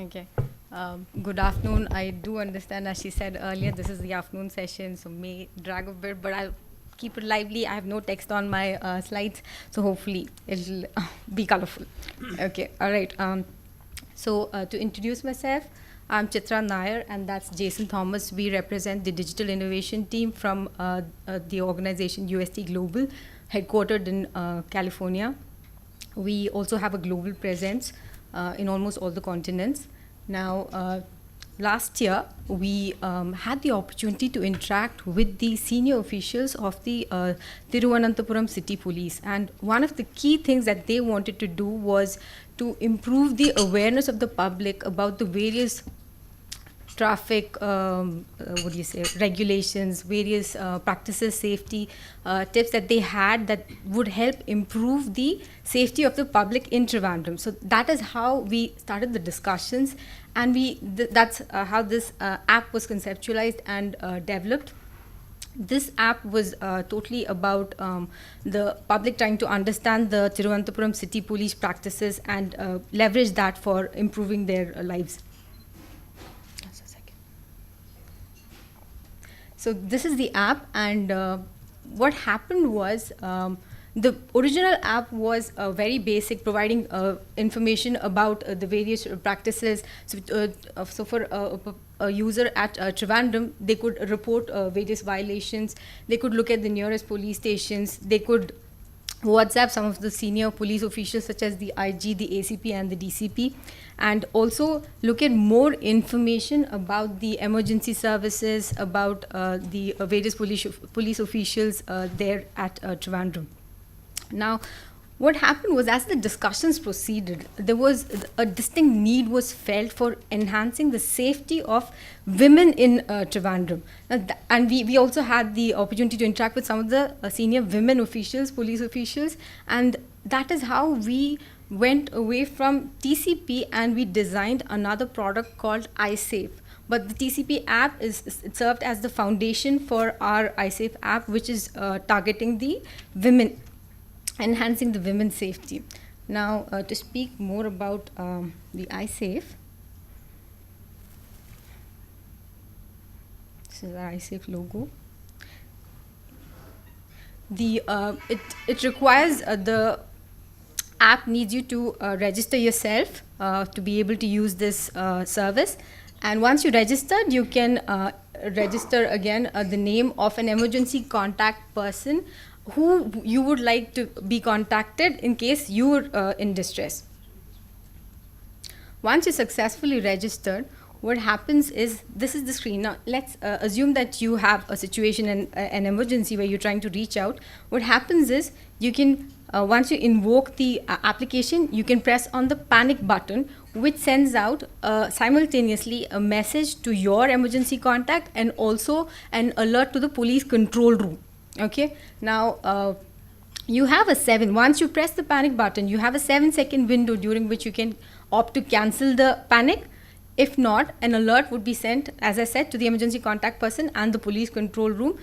Okay. Good afternoon. I do understand, as she said earlier, this is the afternoon session, so may drag a bit, but I'll keep it lively. I have no text on my slides, so hopefully it'll be colorful. Okay. All right. To introduce myself, I'm Chitra Nair, and that's Jason Thomas. We represent the digital innovation team from the organization UST Global, headquartered in California. We also have a global presence in almost all the continents. Now, last year, we had the opportunity to interact with the senior officials of the Thiruvananthapuram City Police. And one of the key things that they wanted to do was to improve the awareness of the public about the various traffic, regulations, various practices, safety tips that they had that would help improve the safety of the public in Trivandrum. So that is how we started the discussions, and that's how this app was conceptualized and developed. This app was totally about the public trying to understand the Thiruvananthapuram City Police practices and leverage that for improving their lives. So this is the app, and what happened was the original app was very basic, providing information about the various practices. So for a user at Trivandrum, they could report various violations. They could look at the nearest police stations. They could WhatsApp some of the senior police officials such as the IG, the ACP and the DCP, and also look at more information about the emergency services, about the various police officials there at Trivandrum. Now, what happened was, as the discussions proceeded, there was a distinct need was felt for enhancing the safety of women in Trivandrum. And we also had the opportunity to interact with some of the senior women officials, police officials, and that is how we went away from TCP and we designed another product called iSafe. But the TCP app it served as the foundation for our iSafe app, which is targeting the women, enhancing the women's safety. Now, to speak more about the iSafe, this is our iSafe logo. It requires the app needs you to register yourself to be able to use this service. And once you registered, you can register again the name of an emergency contact person who you would like to be contacted in case you're in distress. Once you successfully registered, what happens is, this is the screen. Now, let's assume that you have a situation, an emergency where you're trying to reach out. What happens is, you can, once you invoke the application, you can press on the panic button, which sends out simultaneously a message to your emergency contact and also an alert to the police control room. Okay, now you have once you press the panic button, you have a 7-second window during which you can opt to cancel the panic. If not, an alert would be sent, as I said, to the emergency contact person and the police control room.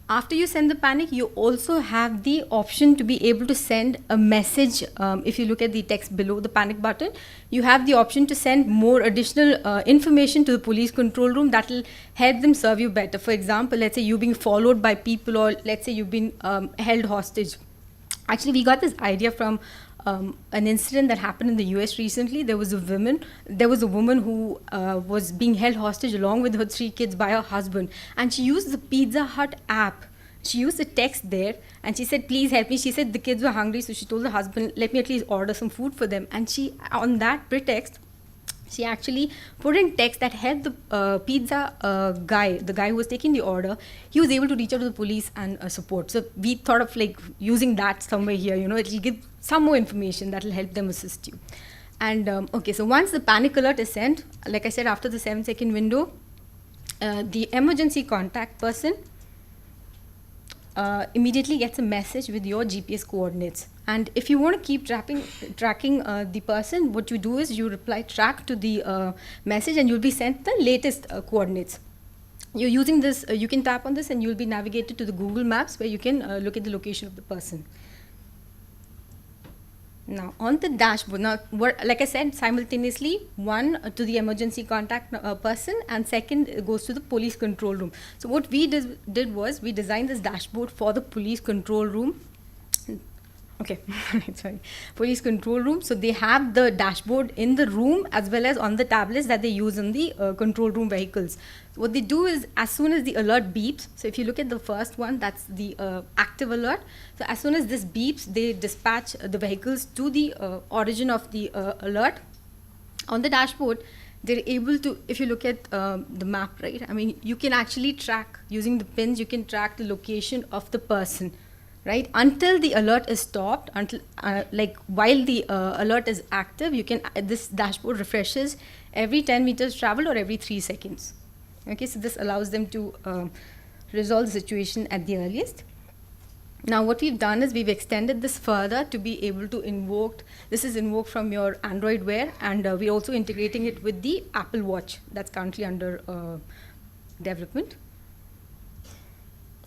After you send the panic, you also have the option to be able to send a message. If you look at the text below the panic button, you have the option to send more additional information to the police control room that will help them serve you better. For example, let's say you're being followed by people, or let's say you've been held hostage. Actually, we got this idea from an incident that happened in the US recently. There was a woman who was being held hostage along with her 3 kids by her husband, and she used the Pizza Hut app. She used the text there, and she said, please help me. She said the kids were hungry, so she told the husband, let me at least order some food for them. And she, on that pretext, she actually put in text that helped the pizza guy, the guy who was taking the order. He was able to reach out to the police and support. So we thought of like using that somewhere here, it will give some more information that will help them assist you. And okay, so once the panic alert is sent, like I said, after the 7-second window, the emergency contact person immediately gets a message with your GPS coordinates. And if you want to keep tracking the person, what you do is you reply track to the message, and you'll be sent the latest coordinates. You're using this, you can tap on this and you'll be navigated to the Google Maps, where you can look at the location of the person. Now on the dashboard, now what, like I said, simultaneously one to the emergency contact person, and second goes to the police control room. So what we did was we designed this dashboard for the police control room. Okay, sorry, police control room. So they have the dashboard in the room as well as on the tablets that they use in the control room vehicles. So what they do is, as soon as the alert beeps, so if you look at the first one, that's the active alert. So as soon as this beeps, they dispatch the vehicles to the origin of the alert. On the dashboard, they're able to, if you look at the map, right, I mean, you can actually track, using the pins, you can track the location of the person, right, until the alert is stopped, until like while the alert is active, you can this dashboard refreshes every 10 meters traveled or every 3 seconds. Okay, so this allows them to resolve the situation at the earliest. Now what we've done is we've extended this further to be able to invoke, this is invoked from your Android Wear, and we're also integrating it with the Apple Watch that's currently under development.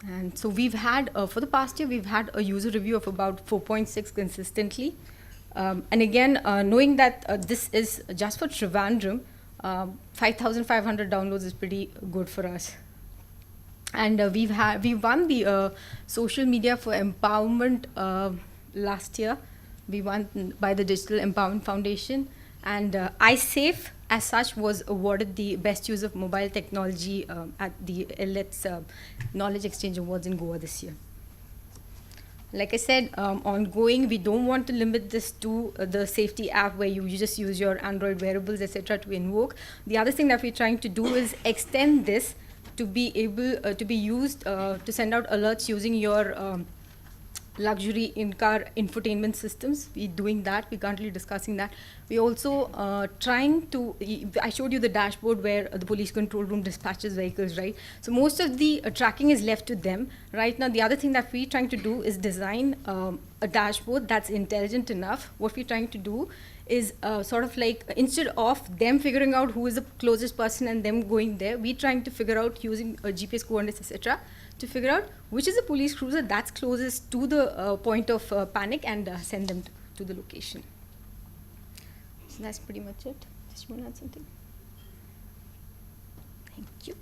And so we've had, for the past year, we've had a user review of about 4.6 consistently. And again, knowing that this is just for Trivandrum, 5,500 downloads is pretty good for us. And we won the social media for empowerment last year. We won by the Digital Empowerment Foundation, and iSafe as such was awarded the best use of mobile technology at the LET's Knowledge Exchange Awards in Goa this year. Like I said, ongoing, we don't want to limit this to the safety app where you just use your Android wearables, etc., to invoke. The other thing that we're trying to do is extend this to be able to be used to send out alerts using your luxury in-car infotainment systems. We're doing that. We're currently discussing that. We're also trying to, I showed you the dashboard where the police control room dispatches vehicles, right? So most of the tracking is left to them. Right now, the other thing that we're trying to do is design a dashboard that's intelligent enough. What we're trying to do is sort of like, instead of them figuring out who is the closest person and them going there, we're trying to figure out using GPS coordinates, etc., to figure out which is a police cruiser that's closest to the point of panic and send them to the location. So that's pretty much it. Just want to add something? Thank you.